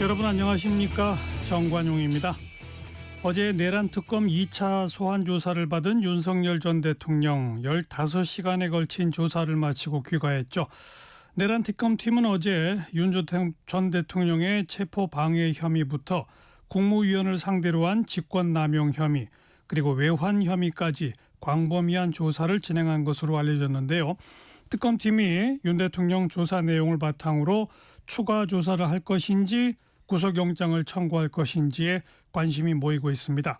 여러분 안녕하십니까? 정관용입니다. 어제 내란 특검 2차 소환 조사를 받은 윤석열 전 대통령 15시간에 걸친 조사를 마치고 귀가했죠. 내란 특검팀은 어제 윤 전 대통령의 체포 방해 혐의부터 국무위원을 상대로 한 직권남용 혐의 그리고 외환 혐의까지 광범위한 조사를 진행한 것으로 알려졌는데요. 특검팀이 윤 대통령 조사 내용을 바탕으로 추가 조사를 할 것인지 구속영장을 청구할 것인지에 관심이 모이고 있습니다.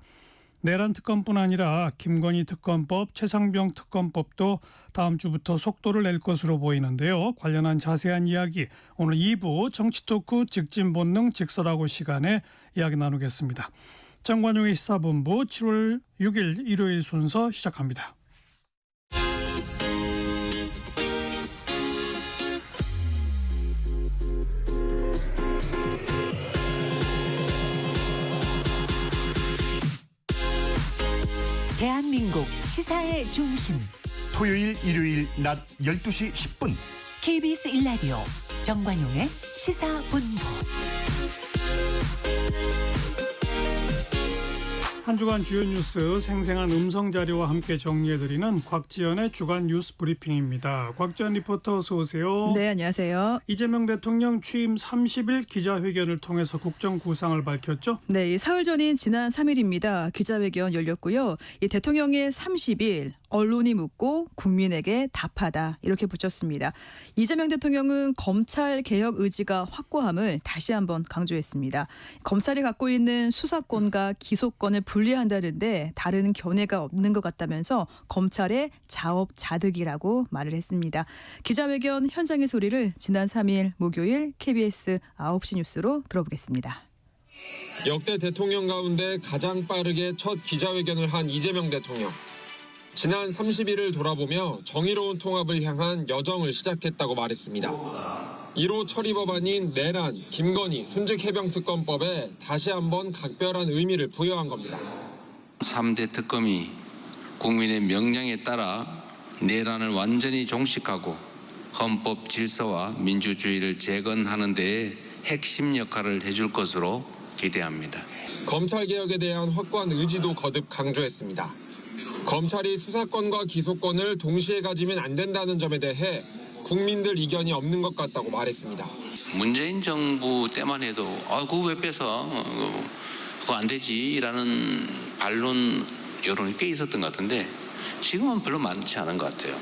내란 특검뿐 아니라 김건희 특검법, 최상병 특검법도 다음 주부터 속도를 낼 것으로 보이는데요. 관련한 자세한 이야기 오늘 2부 정치토크 직진본능 직설하고 시간에 이야기 나누겠습니다. 정관용의 시사본부 7월 6일 일요일 순서 시작합니다. 대한민국 시사의 중심 토요일 일요일 낮 12시 10분 KBS 1라디오 정관용의 시사본부. 한 주간 주요 뉴스 생생한 음성 자료와 함께 정리해드리는 곽지연의 주간 뉴스 브리핑입니다. 곽지연 리포터 어서 오세요. 네, 안녕하세요. 이재명 대통령 취임 30일 기자회견을 통해서 국정 구상을 밝혔죠? 네, 사흘 전인 지난 3일입니다. 기자회견 열렸고요. 이 대통령의 30일 언론이 묻고 국민에게 답하다 이렇게 붙였습니다. 이재명 대통령은 검찰 개혁 의지가 확고함을 다시 한번 강조했습니다. 검찰이 갖고 있는 수사권과 기소권을 분리한다는데 다른 견해가 없는 것 같다면서 검찰의 자업자득이라고 말을 했습니다. 기자회견 현장의 소리를 지난 3일 목요일 KBS 9시 뉴스로 들어보겠습니다. 역대 대통령 가운데 가장 빠르게 첫 기자회견을 한 이재명 대통령. 지난 30일을 돌아보며 정의로운 통합을 향한 여정을 시작했다고 말했습니다. 1호 처리 법안인 내란, 김건희, 순직해병특검법에 다시 한번 각별한 의미를 부여한 겁니다. 3대 특검이 국민의 명령에 따라 내란을 완전히 종식하고 헌법 질서와 민주주의를 재건하는 데에 핵심 역할을 해줄 것으로 기대합니다. 검찰개혁에 대한 확고한 의지도 거듭 강조했습니다. 검찰이 수사권과 기소권을 동시에 가지면 안 된다는 점에 대해 국민들 이견이 없는 것 같다고 말했습니다. 문재인 정부 때만 해도 그거 왜 뺏어? 그거 안 되지라는 반론 여론이 꽤 있었던 것 같은데 지금은 별로 많지 않은 것 같아요.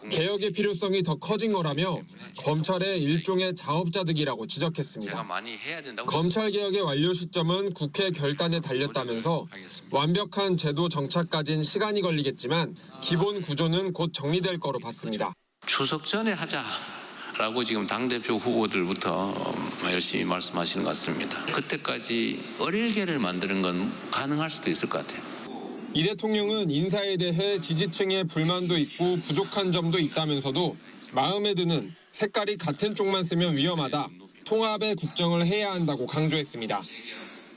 개혁의 필요성이 더 커진 거라며 검찰의 일종의 자업자득이라고 지적했습니다. 제가 많이 해야 된다고. 검찰개혁의 완료 시점은 국회 결단에 달렸다면서 완벽한 제도 정착까지는 시간이 걸리겠지만 기본 구조는 곧 정리될 거로 봤습니다. 추석 전에 하자라고 지금 당대표 후보들부터 열심히 말씀하시는 것 같습니다. 그때까지 어릴개를 만드는 건 가능할 수도 있을 것 같아요. 이 대통령은 인사에 대해 지지층의 불만도 있고 부족한 점도 있다면서도 마음에 드는 색깔이 같은 쪽만 쓰면 위험하다. 통합의 국정을 해야 한다고 강조했습니다.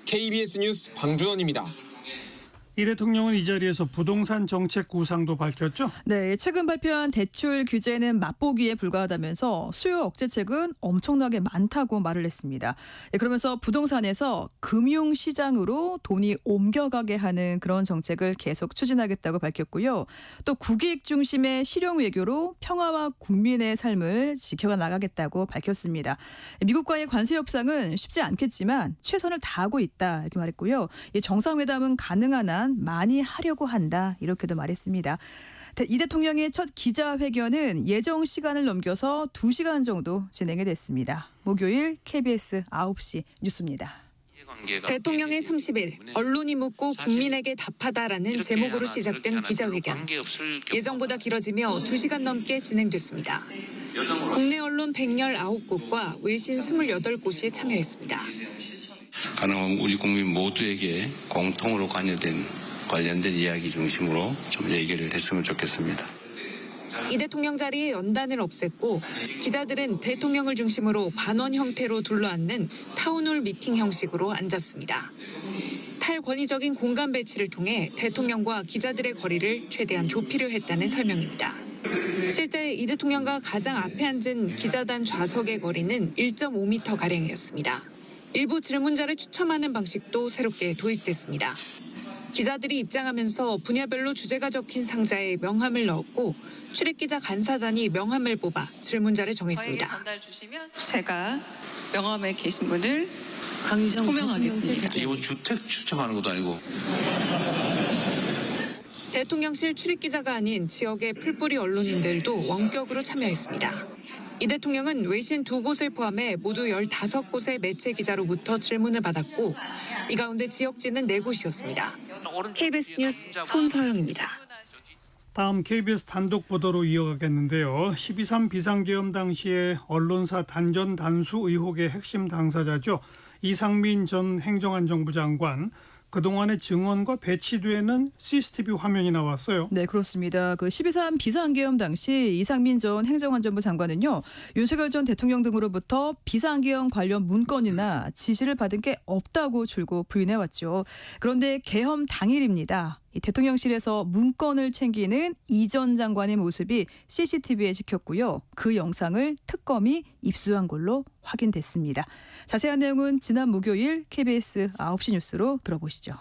KBS 뉴스 방준원입니다. 이 대통령은 이 자리에서 부동산 정책 구상도 밝혔죠? 네, 최근 발표한 대출 규제는 맛보기에 불과하다면서 수요 억제책은 엄청나게 많다고 말을 했습니다. 그러면서 부동산에서 금융시장으로 돈이 옮겨가게 하는 그런 정책을 계속 추진하겠다고 밝혔고요. 또 국익 중심의 실용 외교로 평화와 국민의 삶을 지켜가 나가겠다고 밝혔습니다. 미국과의 관세 협상은 쉽지 않겠지만 최선을 다하고 있다 이렇게 말했고요. 정상회담은 가능한 한 많이 하려고 한다 이렇게도 말했습니다. 이 대통령의 첫 기자회견은 예정 시간을 넘겨서 2시간 정도 진행이 됐습니다. 목요일 KBS 9시 뉴스입니다. 대통령의 30일 언론이 묻고 국민에게 답하다라는 제목으로 시작된 기자회견. 예정보다 길어지며 2시간 넘게 진행됐습니다. 국내 언론 119곳과 외신 28곳이 참여했습니다. 가능하면 우리 국민 모두에게 공통으로 관련된 이야기 중심으로 좀 얘기를 했으면 좋겠습니다. 이 대통령 자리에 연단을 없앴고 기자들은 대통령을 중심으로 반원 형태로 둘러앉는 타운홀 미팅 형식으로 앉았습니다. 탈권위적인 공간 배치를 통해 대통령과 기자들의 거리를 최대한 좁히려 했다는 설명입니다. 실제 이 대통령과 가장 앞에 앉은 기자단 좌석의 거리는 1.5m가량이었습니다. 일부 질문자를 추첨하는 방식도 새롭게 도입됐습니다. 기자들이 입장하면서 분야별로 주제가 적힌 상자에 명함을 넣었고 출입기자 간사단이 명함을 뽑아 질문자를 저에게 정했습니다. 전달 주시면 제가 명함에 계신 분을 강유정 호명하겠습니다. 이거 주택 추첨하는 것도 아니고. 대통령실 출입기자가 아닌 지역의 풀뿌리 언론인들도 원격으로 참여했습니다. 이 대통령은 외신 2곳을 포함해 모두 15곳의 매체 기자로부터 질문을 받았고 이 가운데 지역지는 4곳이었습니다. KBS 뉴스 손서영입니다. 다음 KBS 단독 보도로 이어가겠는데요. 12.3 비상계엄 당시에 언론사 단전 단수 의혹의 핵심 당사자죠. 이상민 전 행정안전부 장관. 그동안의 증언과 배치되는 CCTV 화면이 나왔어요. 네, 그렇습니다. 그 12.3 비상계엄 당시 이상민 전 행정안전부 장관은요, 윤석열 전 대통령 등으로부터 비상계엄 관련 문건이나 지시를 받은 게 없다고 줄곧 부인해왔죠. 그런데 계엄 당일입니다. 이 대통령실에서 문건을 챙기는 이 전 장관의 모습이 CCTV에 찍혔고요. 그 영상을 특검이 입수한 걸로 확인됐습니다. 자세한 내용은 지난 목요일 KBS 9시 뉴스로 들어보시죠.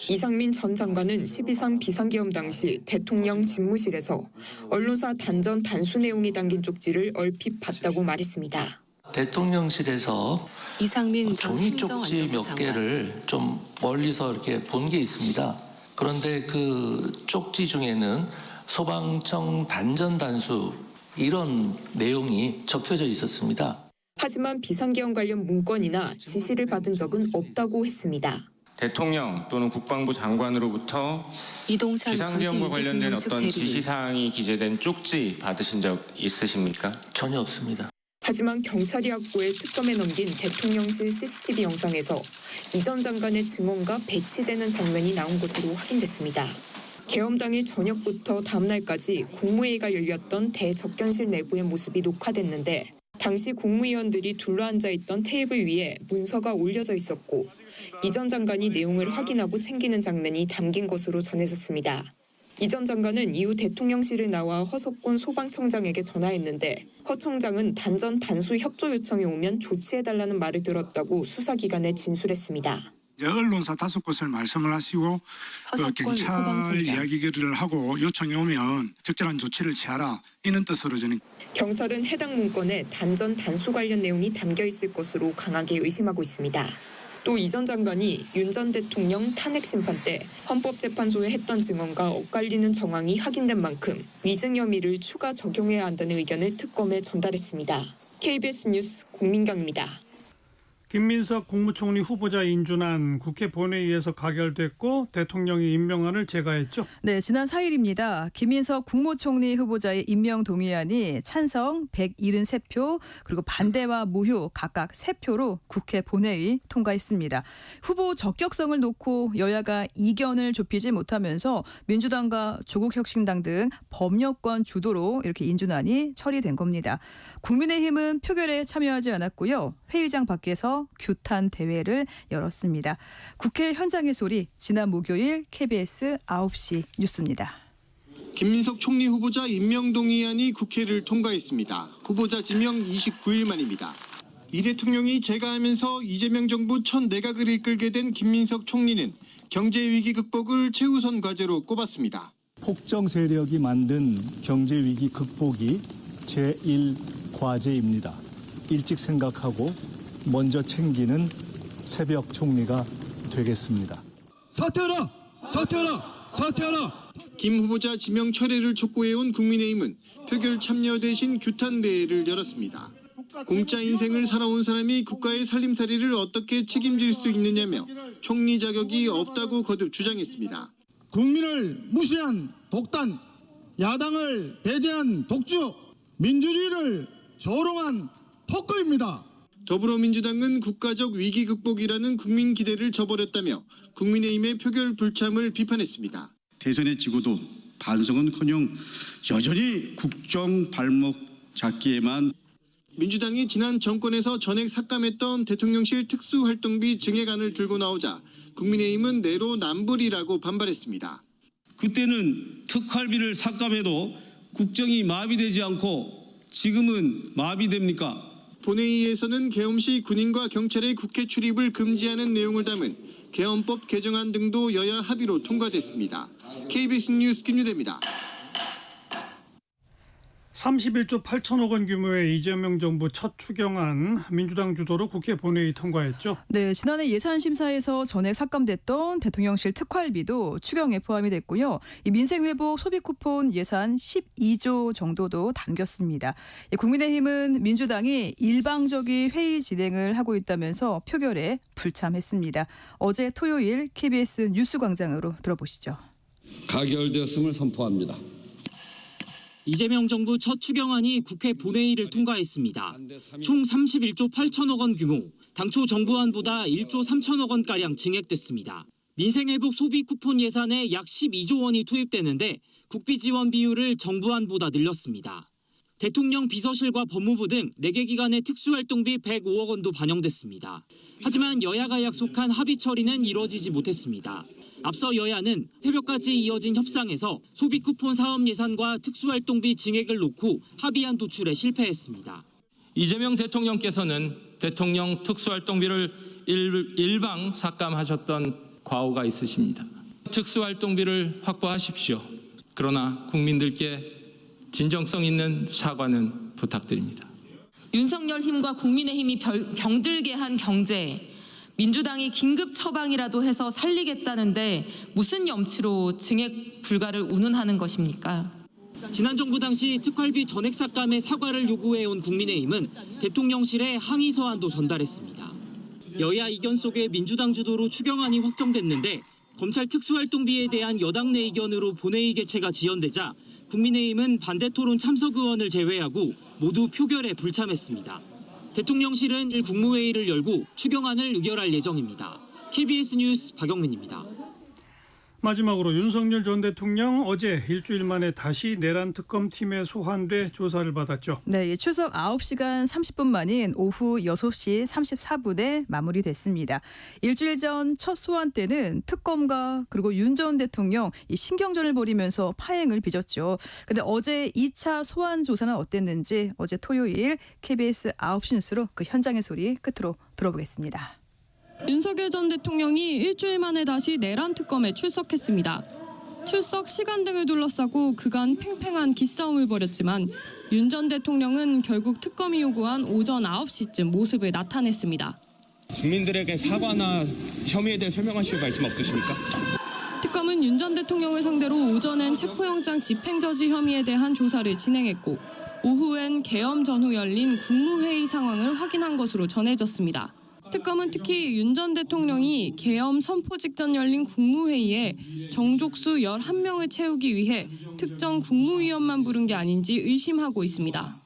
이상민 전 장관은 12.3 비상계엄 당시 대통령 집무실에서 언론사 단전 단수 내용이 담긴 쪽지를 얼핏 봤다고 말했습니다. 대통령실에서 이상민 종이 쪽지 몇 개를 좀 멀리서 이렇게 본 게 있습니다. 그런데 그 쪽지 중에는 소방청 단전 단수 이런 내용이 적혀져 있었습니다. 하지만 비상계엄 관련 문건이나 지시를 받은 적은 없다고 했습니다. 대통령 또는 국방부 장관으로부터 비상계엄과 관련된 어떤 지시사항이 기재된 쪽지 받으신 적 있으십니까? 전혀 없습니다. 하지만 경찰이 확보해 특검에 넘긴 대통령실 CCTV 영상에서 이 전 장관의 증언과 배치되는 장면이 나온 것으로 확인됐습니다. 계엄 당일 저녁부터 다음 날까지 국무회의가 열렸던 대접견실 내부의 모습이 녹화됐는데 당시 국무위원들이 둘러앉아 있던 테이블 위에 문서가 올려져 있었고 이 전 장관이 내용을 확인하고 챙기는 장면이 담긴 것으로 전해졌습니다. 이 전 장관은 이후 대통령실을 나와 허석곤 소방청장에게 전화했는데 허 청장은 단전 단수 협조 요청이 오면 조치해달라는 말을 들었다고 수사기관에 진술했습니다. 언론사 5곳을 말씀을 하시고 경찰 이야기를 하고 요청이 오면 적절한 조치를 취하라 이런 뜻으로 저는. 경찰은 해당 문건에 단전 단수 관련 내용이 담겨 있을 것으로 강하게 의심하고 있습니다. 또 이 전 장관이 윤 전 대통령 탄핵 심판 때 헌법재판소에 했던 증언과 엇갈리는 정황이 확인된 만큼 위증 혐의를 추가 적용해야 한다는 의견을 특검에 전달했습니다. KBS 뉴스 공민경입니다. 김민석 국무총리 후보자 인준안 국회 본회의에서 가결됐고 대통령이 임명안을 제거했죠. 네, 지난 4일입니다. 김민석 국무총리 후보자의 임명 동의안이 찬성 173표 그리고 반대와 무효 각각 3표로 국회 본회의 통과했습니다. 후보 적격성을 놓고 여야가 이견을 좁히지 못하면서 민주당과 조국혁신당 등 범여권 주도로 이렇게 인준안이 처리된 겁니다. 국민의힘은 표결에 참여하지 않았고요. 회의장 밖에서 규탄 대회를 열었습니다. 국회 현장의 소리 지난 목요일 KBS 9시 뉴스입니다. 김민석 총리 후보자 임명 동의안이 국회를 통과했습니다. 후보자 지명 29일 만입니다. 이 대통령이 재가하면서 이재명 정부 첫 내각을 이끌게 된 김민석 총리는 경제위기 극복을 최우선 과제로 꼽았습니다. 폭정 세력이 만든 경제위기 극복이 제1과제입니다. 일찍 생각하고 먼저 챙기는 새벽 총리가 되겠습니다. 사퇴하라! 사퇴하라! 사퇴하라! 김 후보자 지명 철회를 촉구해온 국민의힘은 표결 참여 대신 규탄 대회를 열었습니다. 공짜 인생을 살아온 사람이 국가의 살림살이를 어떻게 책임질 수 있느냐며 총리 자격이 없다고 거듭 주장했습니다. 국민을 무시한 독단, 야당을 배제한 독주, 민주주의를 조롱한 폭거입니다. 더불어민주당은 국가적 위기 극복이라는 국민 기대를 저버렸다며 국민의힘의 표결 불참을 비판했습니다. 대선에 지고도 반성은커녕 여전히 국정 발목 잡기에만. 민주당이 지난 정권에서 전액 삭감했던 대통령실 특수활동비 증액안을 들고 나오자 국민의힘은 내로남불이라고 반발했습니다. 그때는 특활비를 삭감해도 국정이 마비되지 않고 지금은 마비됩니까? 본회의에서는 계엄 시 군인과 경찰의 국회 출입을 금지하는 내용을 담은 계엄법 개정안 등도 여야 합의로 통과됐습니다. KBS 뉴스 김유대입니다. 31조 8천억 원 규모의 이재명 정부 첫 추경안 민주당 주도로 국회 본회의 통과했죠. 네, 지난해 예산심사에서 전액 삭감됐던 대통령실 특활비도 추경에 포함이 됐고요. 이 민생회복 소비 쿠폰 예산 12조 정도도 담겼습니다. 국민의힘은 민주당이 일방적인 회의 진행을 하고 있다면서 표결에 불참했습니다. 어제 토요일 KBS 뉴스광장으로 들어보시죠. 가결되었음을 선포합니다. 이재명 정부 첫 추경안이 국회 본회의를 통과했습니다. 총 31조 8천억 원 규모, 당초 정부안보다 1조 3천억 원가량 증액됐습니다. 민생회복 소비 쿠폰 예산에 약 12조 원이 투입되는데 국비 지원 비율을 정부안보다 늘렸습니다. 대통령 비서실과 법무부 등 4개 기관의 특수활동비 105억 원도 반영됐습니다. 하지만 여야가 약속한 합의 처리는 이뤄지지 못했습니다. 앞서 여야는 새벽까지 이어진 협상에서 소비 쿠폰 사업 예산과 특수활동비 증액을 놓고 합의안 도출에 실패했습니다. 이재명 대통령께서는 대통령 특수활동비를 일방 삭감하셨던 과오가 있으십니다. 특수활동비를 확보하십시오. 그러나 국민들께 진정성 있는 사과는 부탁드립니다. 윤석열 힘과 국민의힘이 병들게 한 경제, 민주당이 긴급 처방이라도 해서 살리겠다는데 무슨 염치로 증액 불가를 운운하는 것입니까? 지난 정부 당시 특활비 전액 삭감의 사과를 요구해온 국민의힘은 대통령실에 항의 서한도 전달했습니다. 여야 이견 속에 민주당 주도로 추경안이 확정됐는데 검찰 특수활동비에 대한 여당 내 의견으로 본회의 개최가 지연되자 국민의힘은 반대 토론 참석 의원을 제외하고 모두 표결에 불참했습니다. 대통령실은 국무회의를 열고 추경안을 의결할 예정입니다. KBS 뉴스 박영민입니다. 마지막으로 윤석열 전 대통령 어제 일주일 만에 다시 내란 특검팀에 소환돼 조사를 받았죠. 네, 추석 9시간 30분 만인 오후 6시 34분에 마무리됐습니다. 일주일 전 첫 소환 때는 특검과 그리고 윤 전 대통령 이 신경전을 벌이면서 파행을 빚었죠. 근데 어제 2차 소환 조사는 어땠는지 어제 토요일 KBS 9시 뉴스로 그 현장의 소리 끝으로 들어보겠습니다. 윤석열 전 대통령이 일주일 만에 다시 내란 특검에 출석했습니다. 출석 시간 등을 둘러싸고 그간 팽팽한 기싸움을 벌였지만 윤 전 대통령은 결국 특검이 요구한 오전 9시쯤 모습을 나타냈습니다. 국민들에게 사과나 혐의에 대해 설명하실 말씀 없으십니까? 특검은 윤 전 대통령을 상대로 오전엔 체포영장 집행저지 혐의에 대한 조사를 진행했고 오후엔 계엄 전후 열린 국무회의 상황을 확인한 것으로 전해졌습니다. 특검은 특히 윤 전 대통령이 계엄 선포 직전 열린 국무회의에 정족수 11명을 채우기 위해 특정 국무위원만 부른 게 아닌지 의심하고 있습니다.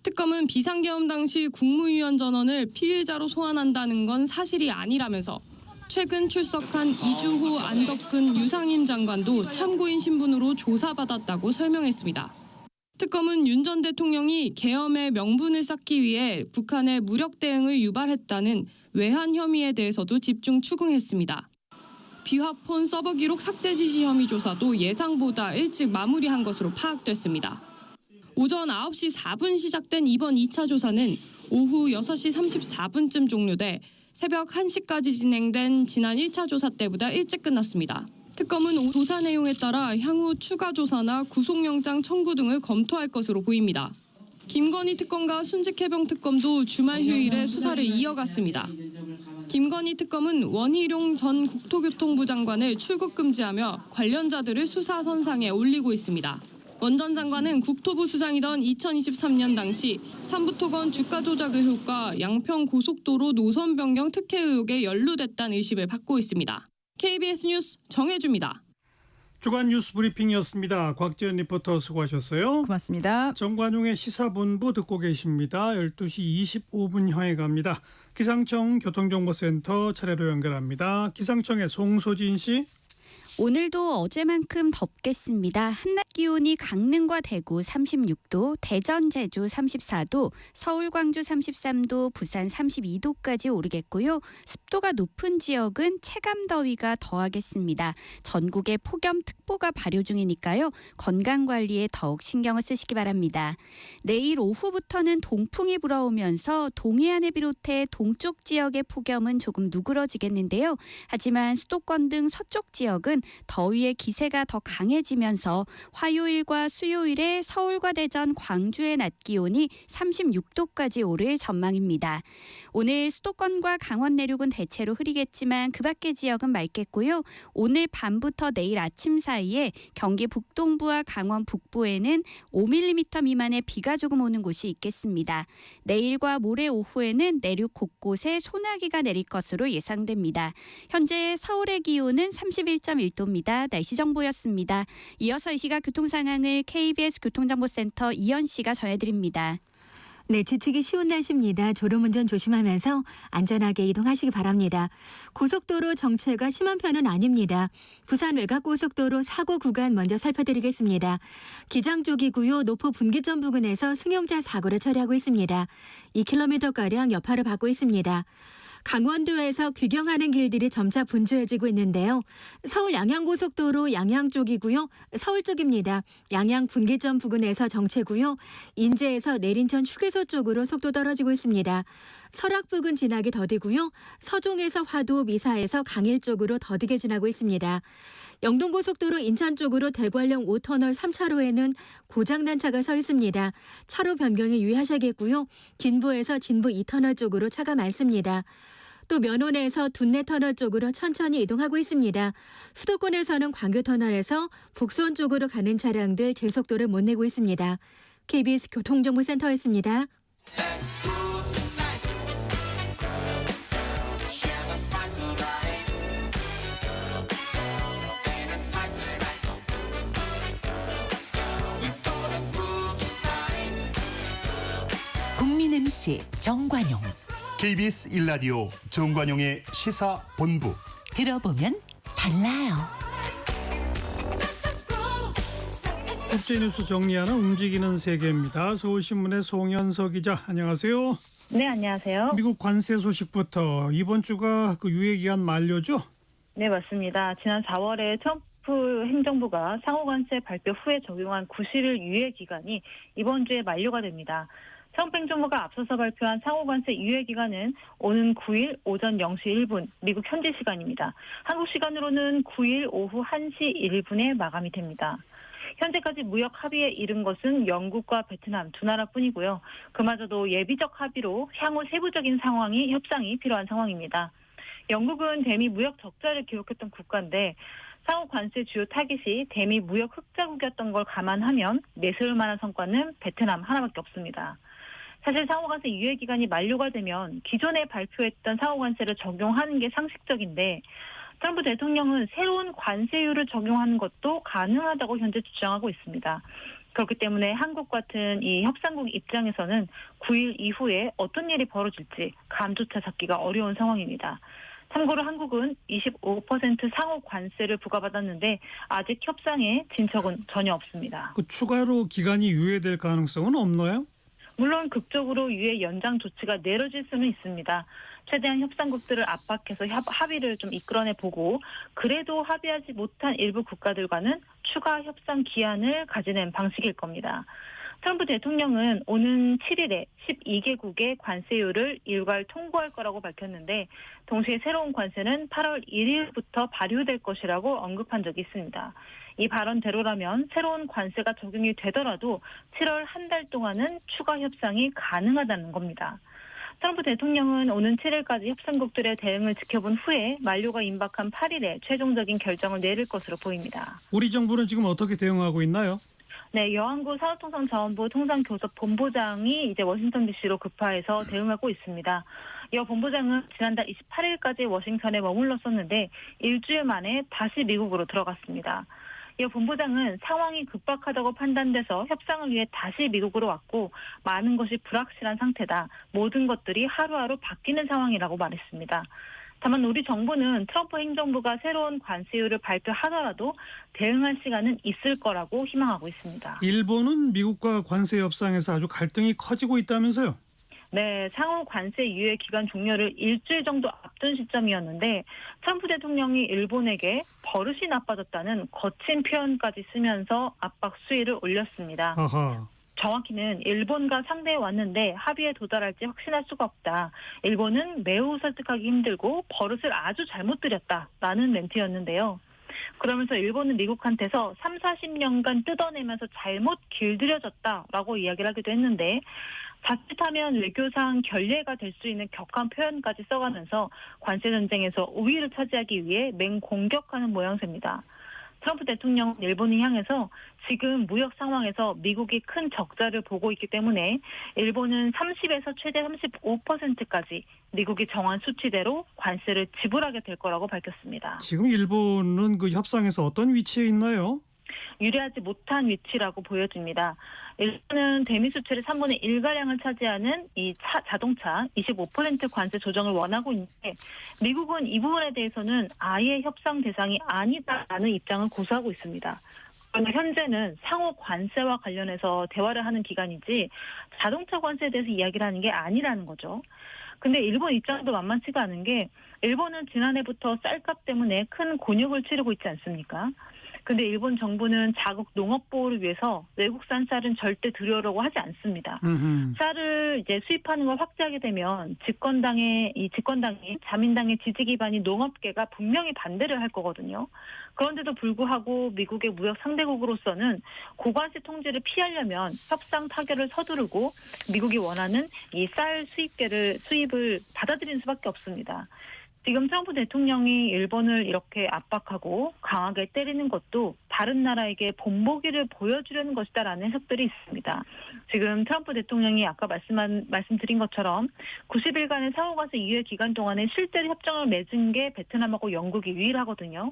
특검은 비상계엄 당시 국무위원 전원을 피의자로 소환한다는 건 사실이 아니라면서 최근 출석한 이주호, 안덕근, 유상임 장관도 참고인 신분으로 조사받았다고 설명했습니다. 특검은 윤 전 대통령이 계엄의 명분을 쌓기 위해 북한의 무력 대응을 유발했다는 외환 혐의에 대해서도 집중 추궁했습니다. 비화폰 서버 기록 삭제 지시 혐의 조사도 예상보다 일찍 마무리한 것으로 파악됐습니다. 오전 9시 4분 시작된 이번 2차 조사는 오후 6시 34분쯤 종료돼 새벽 1시까지 진행된 지난 1차 조사 때보다 일찍 끝났습니다. 특검은 조사 내용에 따라 향후 추가 조사나 구속영장 청구 등을 검토할 것으로 보입니다. 김건희 특검과 순직해병 특검도 주말 휴일에 수사를 이어갔습니다. 김건희 특검은 원희룡 전 국토교통부 장관을 출국 금지하며 관련자들을 수사 선상에 올리고 있습니다. 원 전 장관은 국토부 수장이던 2023년 당시 삼부토건 주가 조작 의혹과 양평 고속도로 노선 변경 특혜 의혹에 연루됐다는 의심을 받고 있습니다. KBS 뉴스 정혜주입니다. 주간 뉴스 브리핑이었습니다. 곽지연 리포터 수고하셨어요. 고맙습니다. 정관용의 시사본부 듣고 계십니다. 12시 25분 향해 갑니다. 기상청 교통정보센터 차례로 연결합니다. 기상청의 송소진 씨. 오늘도 어제만큼 덥겠습니다. 한낮 기온이 강릉과 대구 36도, 대전, 제주 34도, 서울, 광주 33도, 부산 32도까지 오르겠고요. 습도가 높은 지역은 체감더위가 더하겠습니다. 전국에 폭염특보가 발효 중이니까요. 건강관리에 더욱 신경을 쓰시기 바랍니다. 내일 오후부터는 동풍이 불어오면서 동해안을 비롯해 동쪽 지역의 폭염은 조금 누그러지겠는데요. 하지만 수도권 등 서쪽 지역은 더위의 기세가 더 강해지면서 화요일과 수요일에 서울과 대전, 광주의 낮 기온이 36도까지 오를 전망입니다. 오늘 수도권과 강원 내륙은 대체로 흐리겠지만 그 밖의 지역은 맑겠고요. 오늘 밤부터 내일 아침 사이에 경기 북동부와 강원 북부에는 5mm 미만의 비가 조금 오는 곳이 있겠습니다. 내일과 모레 오후에는 내륙 곳곳에 소나기가 내릴 것으로 예상됩니다. 현재 서울의 기온은 31.1도입니다. 날씨 정보였습니다. 이어서 이 시각 교통 상황을 KBS 교통정보센터 이현 씨가 전해드립니다. 네, 지치기 쉬운 날씨입니다. 졸음운전 조심하면서 안전하게 이동하시기 바랍니다. 고속도로 정체가 심한 편은 아닙니다. 부산 외곽고속도로 사고 구간 먼저 살펴드리겠습니다. 기장 쪽이고요. 노포 분기점 부근에서 승용차 사고를 처리하고 있습니다. 2km가량 여파를 받고 있습니다. 강원도에서 귀경하는 길들이 점차 분주해지고 있는데요. 서울 양양고속도로 양양 쪽이고요. 서울 쪽입니다. 양양 분기점 부근에서 정체고요. 인제에서 내린천 휴게소 쪽으로 속도 떨어지고 있습니다. 설악 부근 지나기 더디고요. 서종에서 화도, 미사에서 강일 쪽으로 더디게 지나고 있습니다. 영동고속도로 인천 쪽으로 대관령 5터널 3차로에는 고장난 차가 서 있습니다. 차로 변경에 유의하셔야겠고요. 진부에서 진부 2터널 쪽으로 차가 많습니다. 또 면원에서 둔내터널 쪽으로 천천히 이동하고 있습니다. 수도권에서는 광교터널에서 북수원 쪽으로 가는 차량들 제속도를 못 내고 있습니다. KBS 교통정보센터였습니다. 국민 MC 정관용. KBS 1라디오 정관용의 시사본부. 들어보면 달라요. 국제뉴스 정리하는 움직이는 세계입니다. 서울신문의 송현서 기자, 안녕하세요. 네, 안녕하세요. 미국 관세 소식부터 이번 주가 그 유예기간 만료죠? 네, 맞습니다. 지난 4월에 트럼프 행정부가 상호관세 발표 후에 적용한 90일 유예기간이 이번 주에 만료가 됩니다. 트럼프 행정부가 앞서서 발표한 상호관세 유예기간은 오는 9일 오전 0시 1분 미국 현지 시간입니다. 한국 시간으로는 9일 오후 1시 1분에 마감이 됩니다. 현재까지 무역 합의에 이른 것은 영국과 베트남 두 나라뿐이고요. 그마저도 예비적 합의로 향후 세부적인 협상이 필요한 상황입니다. 영국은 대미 무역 적자를 기록했던 국가인데 상호 관세 주요 타깃이 대미 무역 흑자국이었던 걸 감안하면 내세울 만한 성과는 베트남 하나밖에 없습니다. 사실 상호관세 유예기간이 만료가 되면 기존에 발표했던 상호관세를 적용하는 게 상식적인데 트럼프 대통령은 새로운 관세율을 적용하는 것도 가능하다고 현재 주장하고 있습니다. 그렇기 때문에 한국 같은 이 협상국 입장에서는 9일 이후에 어떤 일이 벌어질지 감조차 잡기가 어려운 상황입니다. 참고로 한국은 25% 상호 관세를 부과받았는데 아직 협상에 진척은 전혀 없습니다. 그 추가로 기간이 유예될 가능성은 없나요? 물론 극적으로 유예 연장 조치가 내려질 수는 있습니다. 최대한 협상국들을 압박해서 합의를 좀 이끌어내보고 그래도 합의하지 못한 일부 국가들과는 추가 협상 기한을 가지는 방식일 겁니다. 트럼프 대통령은 오는 7일에 12개국의 관세율을 일괄 통보할 거라고 밝혔는데 동시에 새로운 관세는 8월 1일부터 발효될 것이라고 언급한 적이 있습니다. 이 발언대로라면 새로운 관세가 적용이 되더라도 7월 한 달 동안은 추가 협상이 가능하다는 겁니다. 트럼프 대통령은 오는 7일까지 협상국들의 대응을 지켜본 후에 만료가 임박한 8일에 최종적인 결정을 내릴 것으로 보입니다. 우리 정부는 지금 어떻게 대응하고 있나요? 네, 여왕구 산업통상자원부 통상교섭 본부장이 이제 워싱턴 DC로 급파해서 대응하고 있습니다. 여 본부장은 지난달 28일까지 워싱턴에 머물렀었는데 일주일 만에 다시 미국으로 들어갔습니다. 이 본부장은 상황이 급박하다고 판단돼서 협상을 위해 다시 미국으로 왔고 많은 것이 불확실한 상태다. 모든 것들이 하루하루 바뀌는 상황이라고 말했습니다. 다만 우리 정부는 트럼프 행정부가 새로운 관세율을 발표하더라도 대응할 시간은 있을 거라고 희망하고 있습니다. 일본은 미국과 관세 협상에서 아주 갈등이 커지고 있다면서요? 네, 상호 관세 유예 기간 종료를 일주일 정도 앞둔 시점이었는데 트럼프 대통령이 일본에게 버릇이 나빠졌다는 거친 표현까지 쓰면서 압박 수위를 올렸습니다. 아하. 정확히는 일본과 상대해 왔는데 합의에 도달할지 확신할 수가 없다. 일본은 매우 설득하기 힘들고 버릇을 아주 잘못 들였다라는 멘트였는데요. 그러면서 일본은 미국한테서 30-40년간 뜯어내면서 잘못 길들여졌다라고 이야기를 하기도 했는데 자칫하면 외교상 결례가 될 수 있는 격한 표현까지 써가면서 관세 전쟁에서 우위를 차지하기 위해 맹공격하는 모양새입니다. 트럼프 대통령은 일본을 향해서 지금 무역 상황에서 미국이 큰 적자를 보고 있기 때문에 일본은 30에서 최대 35%까지 미국이 정한 수치대로 관세를 지불하게 될 거라고 밝혔습니다. 지금 일본은 그 협상에서 어떤 위치에 있나요? 유리하지 못한 위치라고 보여집니다. 일본은 대미 수출의 3분의 1가량을 차지하는 이 자동차 25% 관세 조정을 원하고 있는데 미국은 이 부분에 대해서는 아예 협상 대상이 아니다라는 입장을 고수하고 있습니다. 그러나 현재는 상호 관세와 관련해서 대화를 하는 기간이지 자동차 관세에 대해서 이야기를 하는 게 아니라는 거죠. 근데 일본 입장도 만만치가 않은 게 일본은 지난해부터 쌀값 때문에 큰 곤욕을 치르고 있지 않습니까? 근데 일본 정부는 자국 농업 보호를 위해서 외국산 쌀은 절대 들여오려고 하지 않습니다. 쌀을 이제 수입하는 걸 확대하게 되면 집권당인 자민당의 지지 기반인 농업계가 분명히 반대를 할 거거든요. 그런데도 불구하고 미국의 무역 상대국으로서는 고관세 통제를 피하려면 협상 타결을 서두르고 미국이 원하는 이 쌀 수입을 받아들이는 수밖에 없습니다. 지금 트럼프 대통령이 일본을 이렇게 압박하고 강하게 때리는 것도 다른 나라에게 본보기를 보여주려는 것이다라는 해석들이 있습니다. 지금 트럼프 대통령이 아까 말씀드린 것처럼 90일간의 상호관세 유예 기간 동안에 실제로 협정을 맺은 게 베트남하고 영국이 유일하거든요.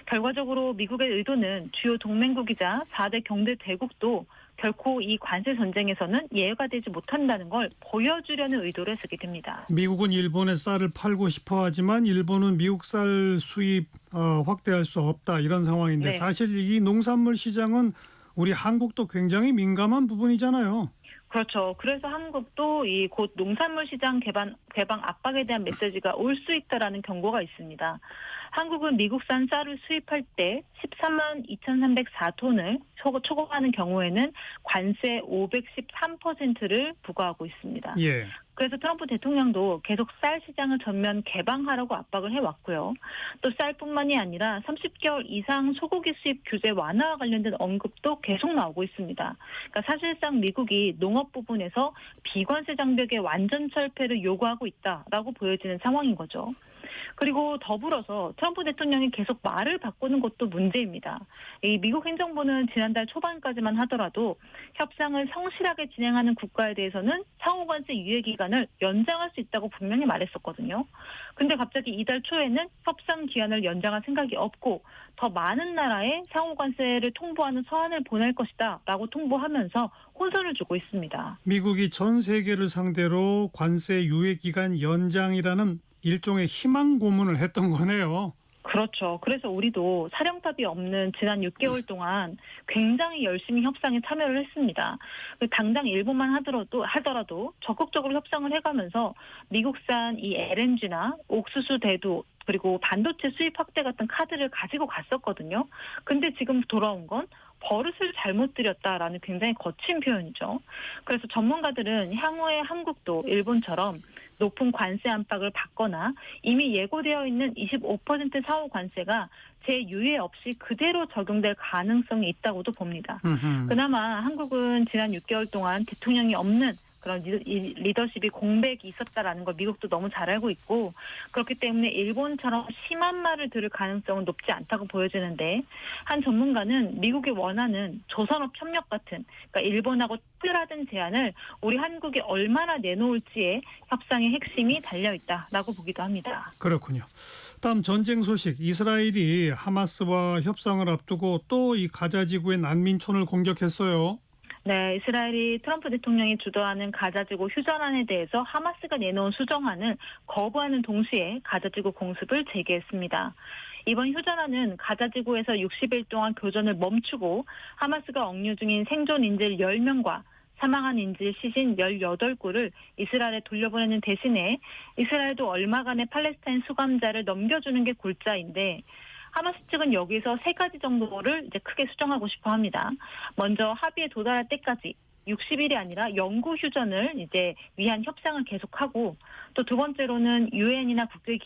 결과적으로 미국의 의도는 주요 동맹국이자 4대 경제 대국도 결코 이 관세 전쟁에서는 예외가 되지 못한다는 걸 보여주려는 의도로 해석이 됩니다. 미국은 일본에 쌀을 팔고 싶어 하지만 일본은 미국 쌀 수입 확대할 수 없다 이런 상황인데 네. 사실 이 농산물 시장은 우리 한국도 굉장히 민감한 부분이잖아요. 그렇죠. 그래서 한국도 이 곧 농산물 시장 개방 압박에 대한 메시지가 올 수 있다라는 경고가 있습니다. 한국은 미국산 쌀을 수입할 때 13만 2,304톤을 초과하는 경우에는 관세 513%를 부과하고 있습니다. 예. 그래서 트럼프 대통령도 계속 쌀 시장을 전면 개방하라고 압박을 해왔고요. 또 쌀뿐만이 아니라 30개월 이상 소고기 수입 규제 완화와 관련된 언급도 계속 나오고 있습니다. 그러니까 사실상 미국이 농업 부분에서 비관세 장벽의 완전 철폐를 요구하고 있다라고 보여지는 상황인 거죠. 그리고 더불어서 트럼프 대통령이 계속 말을 바꾸는 것도 문제입니다. 이 미국 행정부는 지난달 초반까지만 하더라도 협상을 성실하게 진행하는 국가에 대해서는 상호관세 유예 기간을 연장할 수 있다고 분명히 말했었거든요. 근데 갑자기 이달 초에는 협상 기한을 연장할 생각이 없고 더 많은 나라에 상호관세를 통보하는 서한을 보낼 것이다 라고 통보하면서 혼선을 주고 있습니다. 미국이 전 세계를 상대로 관세 유예 기간 연장이라는 일종의 희망 고문을 했던 거네요. 그렇죠. 그래서 우리도 사령탑이 없는 지난 6개월 동안 굉장히 열심히 협상에 참여를 했습니다. 당장 일본만 하더라도 적극적으로 협상을 해가면서 미국산 이 LNG나 옥수수 대두 그리고 반도체 수입 확대 같은 카드를 가지고 갔었거든요. 근데 지금 돌아온 건 버릇을 잘못 들였다라는 굉장히 거친 표현이죠. 그래서 전문가들은 향후에 한국도 일본처럼 높은 관세 안팎을 받거나 이미 예고되어 있는 25% 사후 관세가 재유예 없이 그대로 적용될 가능성이 있다고도 봅니다. 그나마 한국은 지난 6개월 동안 대통령이 없는 그런 리더십이 공백이 있었다라는 걸 미국도 너무 잘 알고 있고 그렇기 때문에 일본처럼 심한 말을 들을 가능성은 높지 않다고 보여지는데 한 전문가는 미국이 원하는 조선업 협력 같은 그러니까 일본하고 특별하던 제안을 우리 한국이 얼마나 내놓을지에 협상의 핵심이 달려있다라고 보기도 합니다. 그렇군요. 다음 전쟁 소식. 이스라엘이 하마스와 협상을 앞두고 또 이 가자 지구의 난민촌을 공격했어요. 네, 이스라엘이 트럼프 대통령이 주도하는 가자지구 휴전안에 대해서 하마스가 내놓은 수정안을 거부하는 동시에 가자지구 공습을 재개했습니다. 이번 휴전안은 가자지구에서 60일 동안 교전을 멈추고 하마스가 억류 중인 생존 인질 10명과 사망한 인질 시신 18구를 이스라엘에 돌려보내는 대신에 이스라엘도 얼마간의 팔레스타인 수감자를 넘겨주는 게 골자인데 하마스 측은 여기서 3가지 정도를 이제 크게 수정하고 싶어 합니다. 먼저 합의에 도달할 때까지 60일이 아니라 영구 휴전을 이제 위한 협상을 계속하고 또 두 번째로는 유엔이나 국제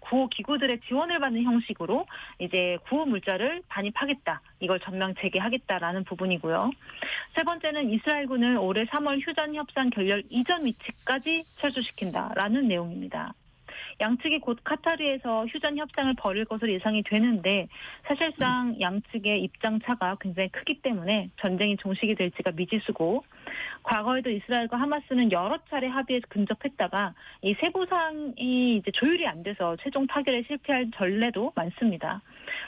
구호 기구들의 지원을 받는 형식으로 이제 구호 물자를 반입하겠다. 이걸 전면 재개하겠다라는 부분이고요. 세 번째는 이스라엘군을 올해 3월 휴전 협상 결렬 이전 위치까지 철수시킨다라는 내용입니다. 양측이 곧 카타르에서 휴전 협상을 벌일 것으로 예상이 되는데 사실상 양측의 입장차가 굉장히 크기 때문에 전쟁이 종식이 될지가 미지수고 과거에도 이스라엘과 하마스는 여러 차례 합의에 근접했다가 이 세부 사항이 이제 조율이 안 돼서 최종 타결에 실패할 전례도 많습니다.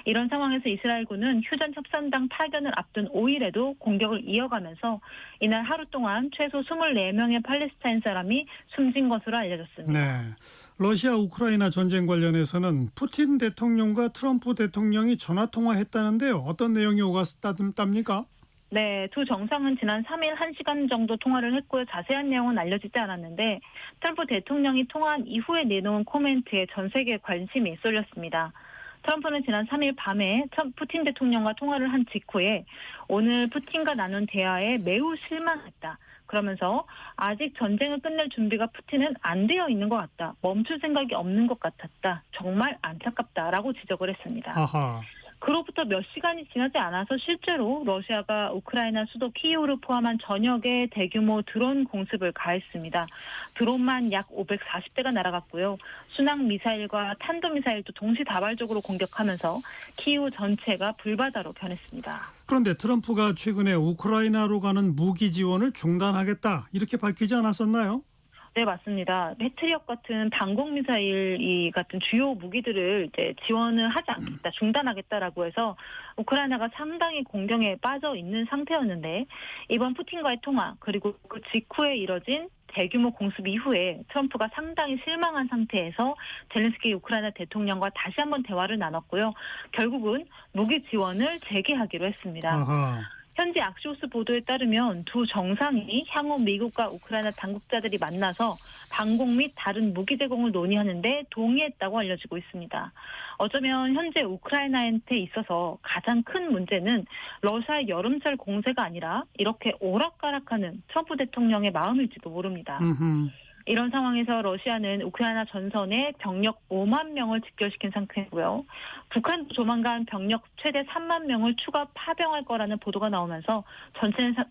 이런 상황에서 이스라엘군은 휴전 협상당 타결을 앞둔 5일에도 공격을 이어가면서 이날 하루 동안 최소 24명의 팔레스타인 사람이 숨진 것으로 알려졌습니다. 네. 러시아 우크라이나 전쟁 관련해서는 푸틴 대통령과 트럼프 대통령이 전화 통화했다는데요. 어떤 내용이 오갔답니까? 네, 두 정상은 지난 3일 1시간 정도 통화를 했고요. 자세한 내용은 알려지지 않았는데 트럼프 대통령이 통화한 이후에 내놓은 코멘트에 전 세계에 관심이 쏠렸습니다. 트럼프는 지난 3일 밤에 푸틴 대통령과 통화를 한 직후에 오늘 푸틴과 나눈 대화에 매우 실망했다. 그러면서 아직 전쟁을 끝낼 준비가 푸틴은 안 되어 있는 것 같다. 멈출 생각이 없는 것 같았다. 정말 안타깝다라고 지적을 했습니다. 아하. 그로부터 몇 시간이 지나지 않아서 실제로 러시아가 우크라이나 수도 키이우를 포함한 전역에 대규모 드론 공습을 가했습니다. 드론만 약 540대가 날아갔고요. 순항 미사일과 탄도미사일도 동시다발적으로 공격하면서 키이우 전체가 불바다로 변했습니다. 그런데 트럼프가 최근에 우크라이나로 가는 무기 지원을 중단하겠다 이렇게 밝히지 않았었나요? 네, 맞습니다. 패트리엇 같은 방공미사일 같은 주요 무기들을 이제 지원을 하지 않겠다, 중단하겠다라고 해서 우크라이나가 상당히 공경에 빠져 있는 상태였는데 이번 푸틴과의 통화 그리고 그 직후에 이뤄진 대규모 공습 이후에 트럼프가 상당히 실망한 상태에서 젤렌스키 우크라이나 대통령과 다시 한번 대화를 나눴고요. 결국은 무기 지원을 재개하기로 했습니다. 아하. 현지 악시오스 보도에 따르면 두 정상이 향후 미국과 우크라이나 당국자들이 만나서 방공 및 다른 무기 제공을 논의하는데 동의했다고 알려지고 있습니다. 어쩌면 현재 우크라이나한테 있어서 가장 큰 문제는 러시아의 여름철 공세가 아니라 이렇게 오락가락하는 트럼프 대통령의 마음일지도 모릅니다. 이런 상황에서 러시아는 우크라이나 전선에 병력 5만 명을 집결시킨 상태고요. 북한도 조만간 병력 최대 3만 명을 추가 파병할 거라는 보도가 나오면서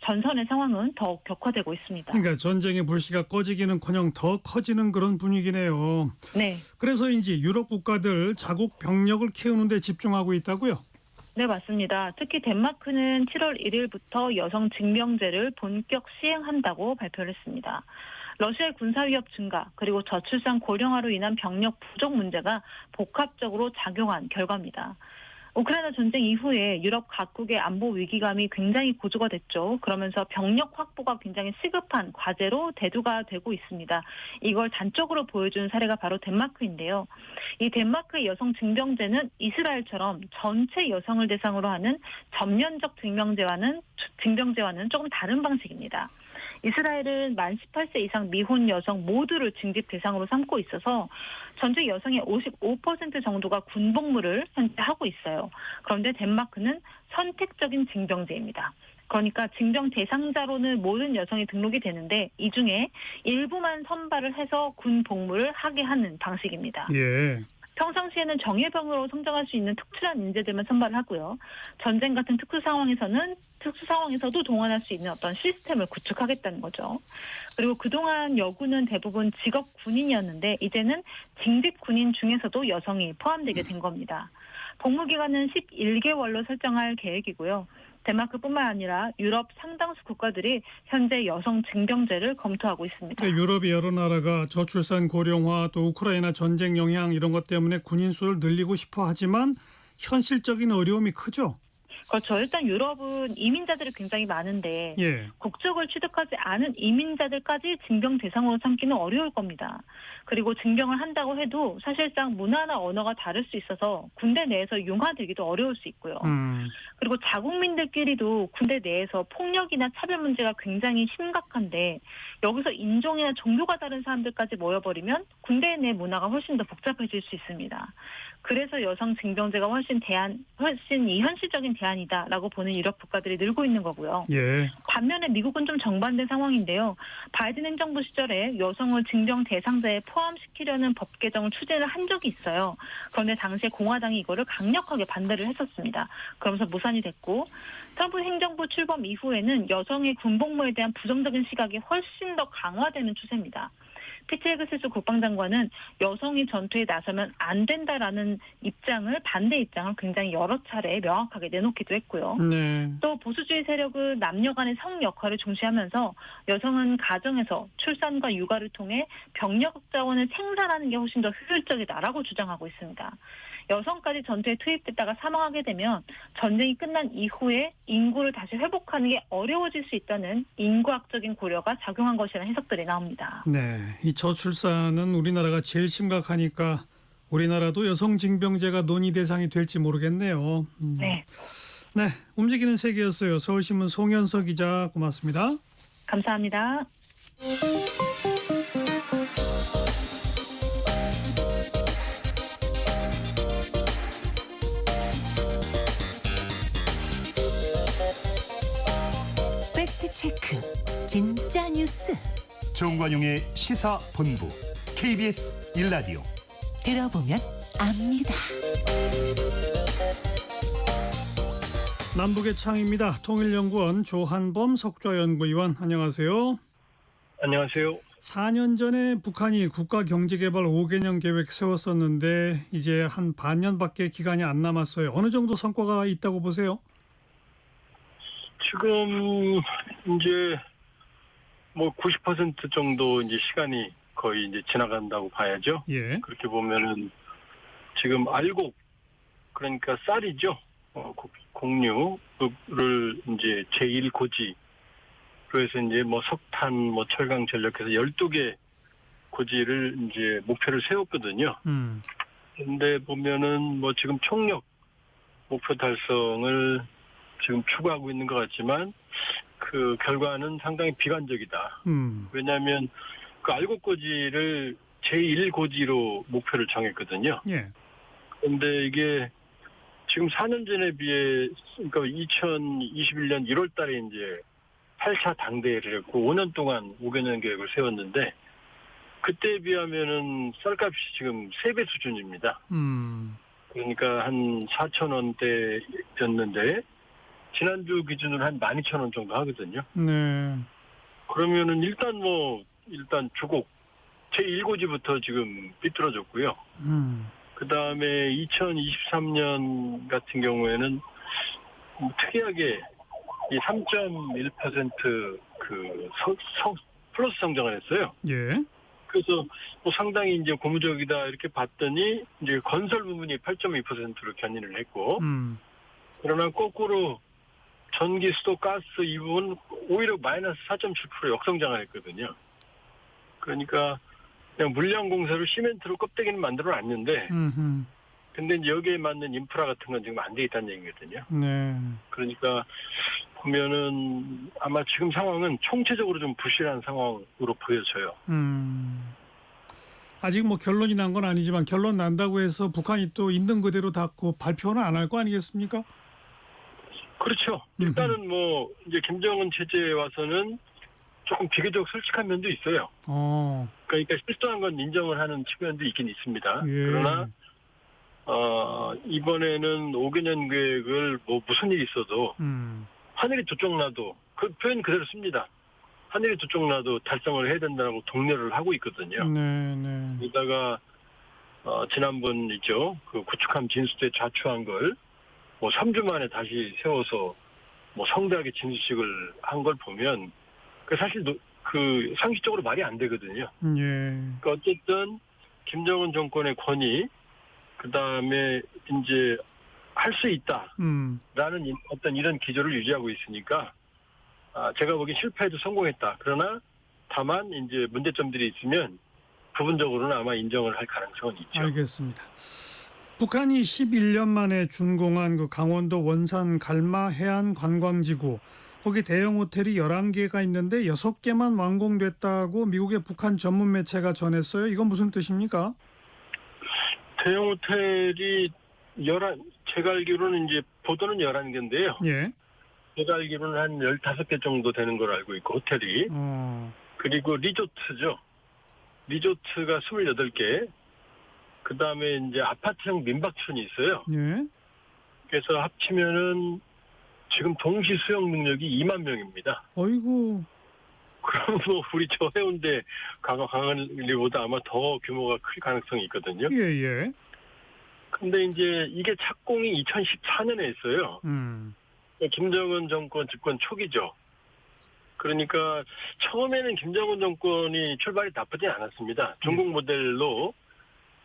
전선의 상황은 더욱 격화되고 있습니다. 그러니까 전쟁의 불씨가 꺼지기는커녕 더 커지는 그런 분위기네요. 네. 그래서인지 유럽 국가들 자국 병력을 키우는 데 집중하고 있다고요? 네, 맞습니다. 특히 덴마크는 7월 1일부터 여성 징병제를 본격 시행한다고 발표를 했습니다. 러시아의 군사 위협 증가 그리고 저출산 고령화로 인한 병력 부족 문제가 복합적으로 작용한 결과입니다. 우크라이나 전쟁 이후에 유럽 각국의 안보 위기감이 굉장히 고조가 됐죠. 그러면서 병력 확보가 굉장히 시급한 과제로 대두가 되고 있습니다. 이걸 단적으로 보여준 사례가 바로 덴마크인데요. 이 덴마크의 여성 징병제는 이스라엘처럼 전체 여성을 대상으로 하는 전면적 징병제와는 조금 다른 방식입니다. 이스라엘은 만 18세 이상 미혼 여성 모두를 징집 대상으로 삼고 있어서 전체 여성의 55% 정도가 군복무를 현재 하고 있어요. 그런데 덴마크는 선택적인 징병제입니다. 그러니까 징병 대상자로는 모든 여성이 등록이 되는데 이 중에 일부만 선발을 해서 군 복무를 하게 하는 방식입니다. 예. 평상시에는 정예병으로 성장할 수 있는 특출한 인재들만 선발을 하고요. 전쟁 같은 특수 상황에서도 동원할 수 있는 어떤 시스템을 구축하겠다는 거죠. 그리고 그동안 여군은 대부분 직업 군인이었는데 이제는 징집 군인 중에서도 여성이 포함되게 된 겁니다. 복무 기간은 11개월로 설정할 계획이고요. 덴마크뿐만 아니라 유럽 상당수 국가들이 현재 여성 징병제를 검토하고 있습니다. 유럽의 여러 나라가 저출산 고령화 또 우크라이나 전쟁 영향 이런 것 때문에 군인 수를 늘리고 싶어 하지만 현실적인 어려움이 크죠? 그렇죠. 일단 유럽은 이민자들이 굉장히 많은데 예. 국적을 취득하지 않은 이민자들까지 징병 대상으로 삼기는 어려울 겁니다. 그리고 징병을 한다고 해도 사실상 문화나 언어가 다를 수 있어서 군대 내에서 융화되기도 어려울 수 있고요. 그리고 자국민들끼리도 군대 내에서 폭력이나 차별 문제가 굉장히 심각한데 여기서 인종이나 종교가 다른 사람들까지 모여버리면 군대 내 문화가 훨씬 더 복잡해질 수 있습니다. 그래서 여성 징병제가 훨씬 이 현실적인 대안이다라고 보는 유럽 국가들이 늘고 있는 거고요. 예. 반면에 미국은 좀 정반대 상황인데요. 바이든 행정부 시절에 여성을 징병 대상자에 포함시키려는 법 개정을 추진을 한 적이 있어요. 그런데 당시에 공화당이 이거를 강력하게 반대를 했었습니다. 그러면서 무산이 됐고 트럼프 행정부 출범 이후에는 여성의 군복무에 대한 부정적인 시각이 훨씬 더 강화되는 추세입니다. 피트 헤그세스 국방장관은 여성이 전투에 나서면 안 된다라는 반대 입장을 굉장히 여러 차례 명확하게 내놓기도 했고요. 네. 또 보수주의 세력은 남녀 간의 성 역할을 중시하면서 여성은 가정에서 출산과 육아를 통해 병력 자원을 생산하는 게 훨씬 더 효율적이다라고 주장하고 있습니다. 여성까지 전투에 투입됐다가 사망하게 되면 전쟁이 끝난 이후에 인구를 다시 회복하는 게 어려워질 수 있다는 인구학적인 고려가 작용한 것이라는 해석들이 나옵니다. 네, 이 저출산은 우리나라가 제일 심각하니까 우리나라도 여성 징병제가 논의 대상이 될지 모르겠네요. 네. 네, 움직이는 세계였어요. 서울신문 송현서 기자 고맙습니다. 감사합니다. 팩트체크 진짜 뉴스 정관용의 시사본부 KBS 1라디오 들어보면 압니다. 남북의 창입니다. 통일연구원 조한범 석좌연구위원 안녕하세요. 안녕하세요. 4년 전에 북한이 국가경제개발 5개년 계획 세웠었는데 이제 한 반년밖에 기간이 안 남았어요. 어느 정도 성과가 있다고 보세요? 지금 이제 뭐 90% 정도 이제 시간이 거의 이제 지나간다고 봐야죠. 예. 그렇게 보면은 지금 알곡 그러니까 쌀이죠. 곡류를 이제 제1고지 그래서 이제 뭐 석탄, 뭐 철강, 전력해서 12개 고지를 이제 목표를 세웠거든요. 근데 보면은 뭐 지금 총력 목표 달성을 지금 추구하고 있는 것 같지만 그 결과는 상당히 비관적이다. 왜냐하면 그 알곡고지를 제1고지로 목표를 정했거든요. 예. 그런데 이게 지금 4년 전에 비해 그러니까 2021년 1월 달에 이제 8차 당대회를 했고 5년 동안 5개년 계획을 세웠는데 그때에 비하면은 쌀값이 지금 3배 수준입니다. 그러니까 한 4,000원대였는데 지난주 기준으로 한 12,000원 정도 하거든요. 네. 그러면은 일단 주곡 제1고지부터 지금 삐뚤어졌고요. 그 다음에 2023년 같은 경우에는 특이하게 이 3.1% 플러스 성장을 했어요. 예. 그래서 뭐 상당히 이제 고무적이다 이렇게 봤더니 이제 건설 부분이 8.2%로 견인을 했고, 그러나 거꾸로 전기, 수도, 가스 이 부분 오히려 마이너스 4.7% 역성장을 했거든요. 그러니까 그냥 물량 공사로 시멘트로 껍데기는 만들어 놨는데, 근데 이제 여기에 맞는 인프라 같은 건 지금 안 돼 있다는 얘기거든요. 네. 그러니까 보면은 아마 지금 상황은 총체적으로 좀 부실한 상황으로 보여져요. 아직 뭐 결론이 난 건 아니지만 결론 난다고 해서 북한이 또 있는 그대로 닫고 발표는 안 할 거 아니겠습니까? 그렇죠. 일단은 뭐 이제 김정은 체제에 와서는 조금 비교적 솔직한 면도 있어요. 그러니까 실수한 건 인정을 하는 측면도 있긴 있습니다. 예. 그러나 이번에는 5개년 계획을 뭐 무슨 일이 있어도 하늘이 두 쪽 나도 그 표현 그대로 씁니다. 하늘이 두 쪽 나도 달성을 해야 된다고 독려를 하고 있거든요. 네. 게다가 지난번이죠. 그 구축함 진수대 좌초한 걸 뭐 3주 만에 다시 세워서 뭐 성대하게 진수식을 한 걸 보면 그 사실 그 상식적으로 말이 안 되거든요. 예. 그러니까 어쨌든 김정은 정권의 권위, 그 다음에 이제 할 수 있다라는 어떤 이런 기조를 유지하고 있으니까 제가 보기엔 실패해도 성공했다. 그러나 다만 이제 문제점들이 있으면 부분적으로는 아마 인정을 할 가능성은 있죠. 알겠습니다. 북한이 11년 만에 준공한 그 강원도 원산 갈마 해안 관광지구 거기 대형 호텔이 11개가 있는데 6개만 완공됐다고 미국의 북한 전문 매체가 전했어요. 이건 무슨 뜻입니까? 대형 호텔이 제가 알기로는 이제 보도는 11개인데요. 예. 제가 알기로는 한 15개 정도 되는 걸 알고 있고 호텔이. 그리고 리조트죠. 리조트가 28개. 그다음에 이제 아파트형 민박촌이 있어요. 예. 그래서 합치면은 지금 동시 수용 능력이 2만 명입니다. 어이구. 그럼 뭐 우리 저 해운대 강원리보다 아마 더 규모가 클 가능성이 있거든요. 예. 근데 이제 이게 착공이 2014년에 했어요. 김정은 정권 집권 초기죠. 그러니까 처음에는 김정은 정권이 출발이 나쁘진 않았습니다. 중국 모델로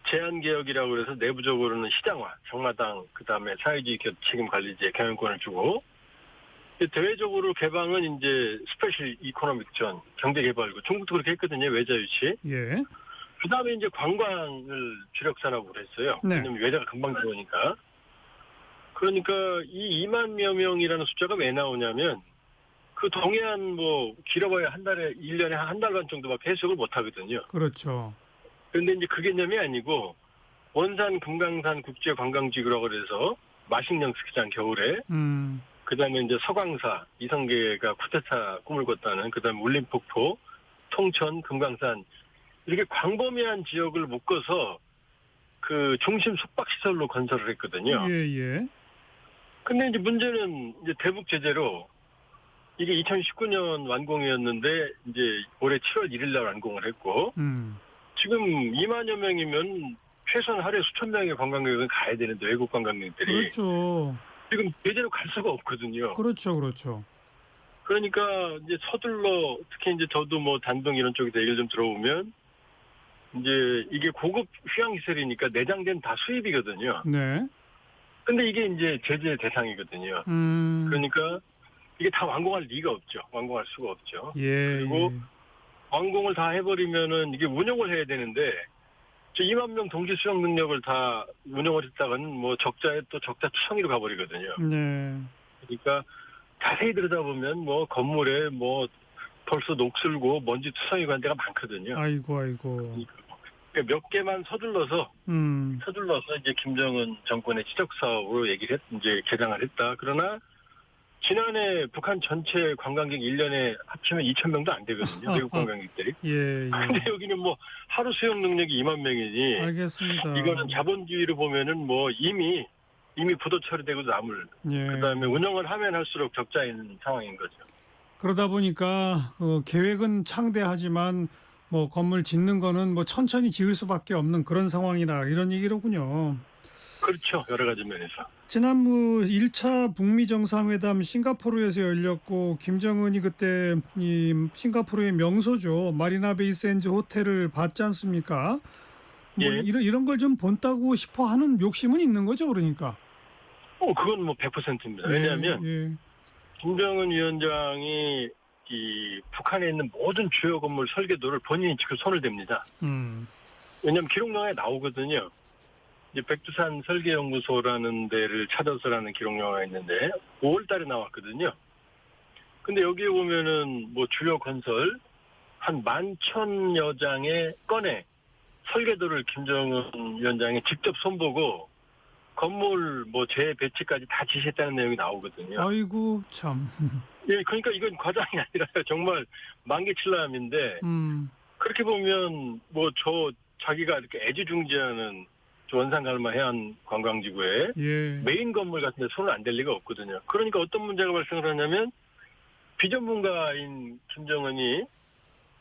제한개혁이라고 해서 내부적으로는 시장화, 정마당, 그다음에 사회주의 책임관리제 경영권을 주고 대외적으로 개방은 이제 스페셜 이코노믹 존, 경제개발구, 중국도 그렇게 했거든요. 외자유치. 예. 그다음에 이제 관광을 주력 산업으로 했어요. 네. 왜냐면 외자가 금방 들어오니까. 그러니까 이 2만여 명이라는 숫자가 왜 나오냐면 그 동해안 뭐 길어봐야 한 달에 1년에 한 달 반 정도밖에 해석을 못 하거든요. 그렇죠. 그런데 이제 그 개념이 아니고 원산 금강산 국제관광지구라고 그래서 마식령 스키장 겨울에 그다음에 이제 서광사 이성계가 쿠데타 꿈을 꿨다는 그다음에 울림폭포 통천 금강산 이렇게 광범위한 지역을 묶어서 그 중심 숙박시설로 건설을 했거든요. 예. 근데 이제 문제는 이제 대북 제재로 이게 2019년 완공이었는데 이제 올해 7월 1일 날 완공을 했고 지금 2만여 명이면 최소한 하루에 수천 명의 관광객은 가야 되는데 외국 관광객들이 그렇죠. 지금 제대로 갈 수가 없거든요. 그렇죠. 그러니까 이제 서둘러 특히 이제 저도 뭐 단동 이런 쪽에서 얘기를 좀 들어보면 이제 이게 고급 휴양시설이니까 내장된 다 수입이거든요. 네. 근데 이게 이제 제재 대상이거든요. 그러니까 이게 다 완공할 리가 없죠. 완공할 수가 없죠. 예. 그리고 완공을 다 해버리면은 이게 운영을 해야 되는데 저 2만 명 동시 수용 능력을 다 운영을 했다가는 뭐 적자에 또 적자 투성이로 가버리거든요. 네. 그러니까 자세히 들여다보면 뭐 건물에 뭐 벌써 녹슬고 먼지 투성이 간 데가 많거든요. 아이고. 그러니까 몇 개만 서둘러서 이제 김정은 정권의 지적 사업으로 이제 개장을 했다. 그러나 지난해 북한 전체 관광객 1년에 합치면 2,000명도 안 되거든요. 외국 관광객들이. 예. 근데 여기는 뭐 하루 수용 능력이 2만 명이니. 알겠습니다. 이거는 자본주의로 보면은 뭐 이미 부도 처리되고 나물. 예. 그다음에 운영을 하면 할수록 적자인 상황인 거죠. 그러다 보니까 그 계획은 창대하지만 뭐 건물 짓는 거는 뭐 천천히 지을 수밖에 없는 그런 상황이라 이런 얘기로군요. 그렇죠. 여러 가지 면에서. 지난 1차 북미 정상회담 싱가포르에서 열렸고 김정은이 그때 이 싱가포르의 명소죠. 마리나 베이 샌즈 호텔을 봤지 않습니까? 뭐 예. 이런 걸 좀 본다고 싶어 하는 욕심은 있는 거죠, 그러니까. 그건 뭐 100%입니다. 왜냐하면 김정은 위원장이 이 북한에 있는 모든 주요 건물 설계도를 본인이 직접 손을 댑니다. 왜냐하면 기록영화에 나오거든요. 이제 백두산 설계연구소라는 데를 찾아서라는 기록영화가 있는데 5월달에 나왔거든요. 근데 여기에 보면은 뭐 주요 건설 한 11,000여 장의 건에 설계도를 김정은 위원장이 직접 손보고 건물 뭐 재배치까지 다 지시했다는 내용이 나오거든요. 아이고 참. 예, 그러니까 이건 과장이 아니라 정말 만개칠람인데 그렇게 보면 뭐 자기가 이렇게 애지중지하는 원산갈마 해안 관광지구에 메인 건물 같은 데 손을 안 댈 리가 없거든요. 그러니까 어떤 문제가 발생을 하냐면 비전문가인 김정은이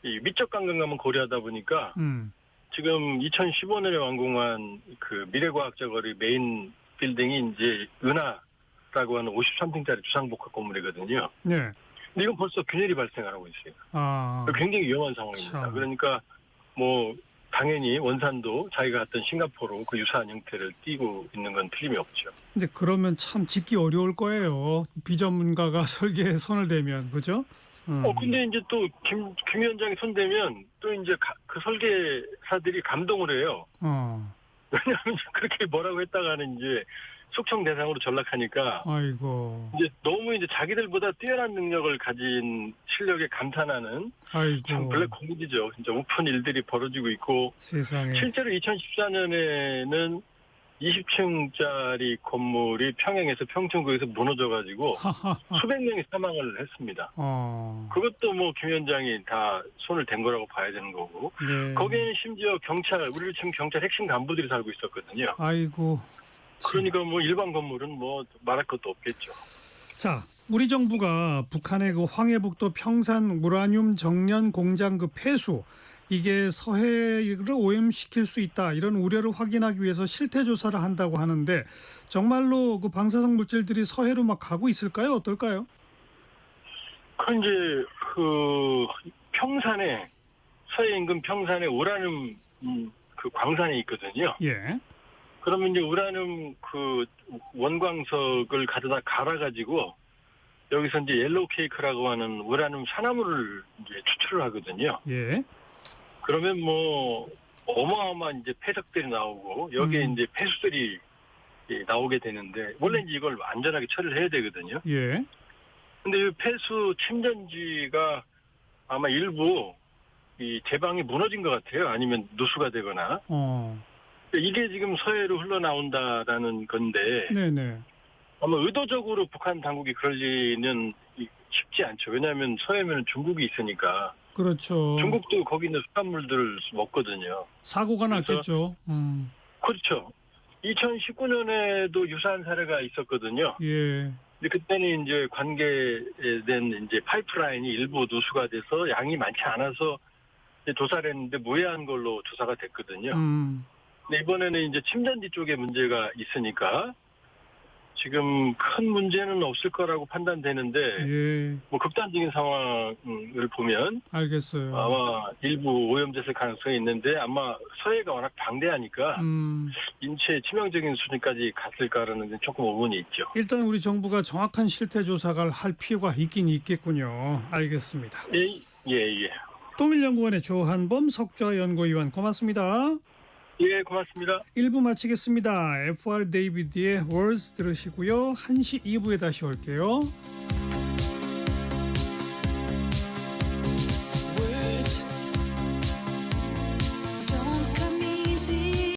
이 미적 관광감을 고려하다 보니까 지금 2015년에 완공한 그 미래과학자 거리 메인 빌딩이 이제 은하라고 하는 53층짜리 주상복합 건물이거든요. 네. 근데 이건 벌써 균열이 발생하고 있어요. 굉장히 위험한 상황입니다. 참. 그러니까 뭐 당연히 원산도 자기가 갔던 싱가포르 그 유사한 형태를 띠고 있는 건 틀림이 없죠. 근데 그러면 참 짓기 어려울 거예요. 비전문가가 설계에 손을 대면, 그죠? 근데 이제 또 김 위원장이 손대면 또 이제 그 설계사들이 감동을 해요. 왜냐하면 그렇게 뭐라고 했다가는 이제 숙청 대상으로 전락하니까 아이고. 이제 너무 이제 자기들보다 뛰어난 능력을 가진 실력에 감탄하는 아이고. 참 블랙 코미디죠. 진짜 우픈 일들이 벌어지고 있고 세상에. 실제로 2014년에는 20층짜리 건물이 평양에서 평촌구에서 무너져가지고 수백 명이 사망을 했습니다. 그것도 뭐 김 위원장이 다 손을 댄 거라고 봐야 되는 거고. 네. 거기에는 심지어 우리를 지금 경찰 핵심 간부들이 살고 있었거든요. 아이고. 그러니까 뭐 일반 건물은 뭐 말할 것도 없겠죠. 자, 우리 정부가 북한의 그 황해북도 평산 우라늄 정련 공장 그 폐수, 이게 서해를 오염시킬 수 있다, 이런 우려를 확인하기 위해서 실태 조사를 한다고 하는데 정말로 그 방사성 물질들이 서해로 막 가고 있을까요? 어떨까요? 그 이제 그 평산에 서해 인근 평산에 우라늄 그 광산이 있거든요. 예. 그러면 이제 우라늄 그 원광석을 가져다 갈아가지고 여기서 이제 옐로우 케이크라고 하는 우라늄 산화물을 이제 추출을 하거든요. 예. 그러면 뭐 어마어마한 이제 폐석들이 나오고 여기에 이제 폐수들이 나오게 되는데 원래 이제 이걸 안전하게 처리를 해야 되거든요. 예. 근데 이 폐수 침전지가 아마 일부 이 제방이 무너진 것 같아요. 아니면 누수가 되거나. 이게 지금 서해로 흘러나온다라는 건데. 네네. 아마 의도적으로 북한 당국이 그럴 리는 쉽지 않죠. 왜냐하면 서해면 중국이 있으니까. 그렇죠. 중국도 거기 있는 수산물들을 먹거든요. 사고가 났겠죠. 그렇죠. 2019년에도 유사한 사례가 있었거든요. 예. 근데 그때는 이제 관계된 이제 파이프라인이 일부 누수가 돼서 양이 많지 않아서 이제 조사를 했는데 무해한 걸로 조사가 됐거든요. 근데 이번에는 이제 침전지 쪽에 문제가 있으니까 지금 큰 문제는 없을 거라고 판단되는데 예. 뭐 극단적인 상황을 보면 알겠어요. 아마 일부 오염됐을 가능성이 있는데 아마 서해가 워낙 방대하니까 인체에 치명적인 수준까지 갔을까라는 데 조금 의문이 있죠. 일단 우리 정부가 정확한 실태 조사를 할 필요가 있긴 있겠군요. 알겠습니다. 예. 통일연구원의 조한범 석좌연구위원, 고맙습니다. 예, 고맙습니다. 1부 마치겠습니다. FR 데이비드의 Words 들으시고요. 1시 2부에 다시 올게요.